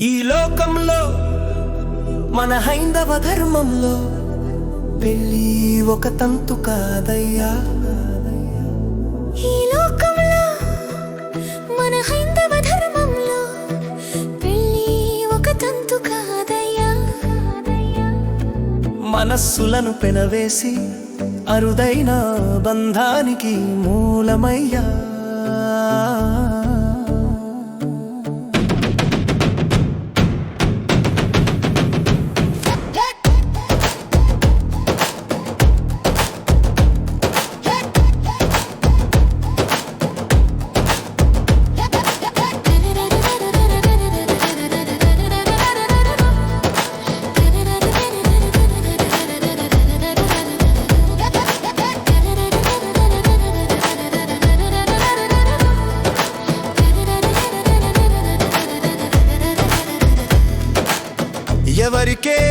ఈ లోకంలో మన హైందవ ధర్మంలో పెళ్ళి ఒక తంతు కాదయ్యా. ఈ లోకంలో మన హైందవ ధర్మంలో పెళ్ళి ఒక తంతు కాదయ్యా. మనస్సులను పెనవేసి అరుదైన బంధానికి మూలమయ్యా.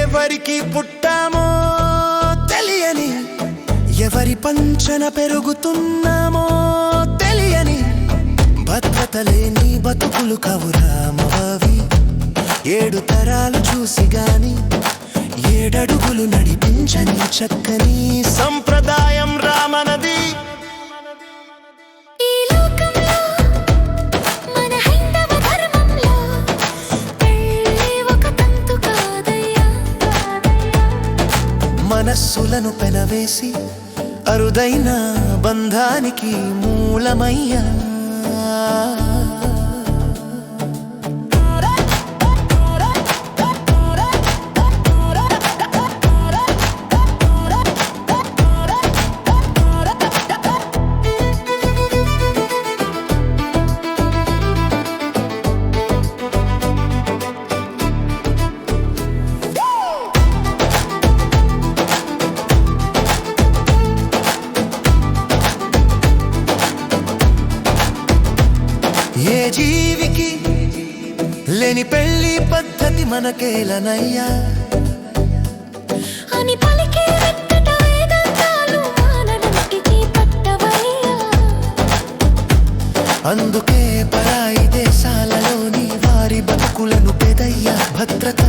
ఎవరికి పుట్టామో తెలియని, ఎవరి పంచన పెరుగుతున్నామో తెలియని, భద్రత లేని బతుకులు కవురామవి. 7 తరాలు చూసి గాని 7 అడుగులు నడిపించని చక్కని సంప్రదాయం రామనది. మనస్సులను పెనవేసి అరుదైన బంధానికి మూలమయ్యా. ఏ జీవికి లేని పెళ్లి పద్ధతి మనకేలనయ్యా అని పలికే వెంకట వేదాంతాలు మానవునికి పట్టవయ్యా. అందుకే పరాయి దేశాలలోని వారి బతుకులను పెదయ్యా భద్రత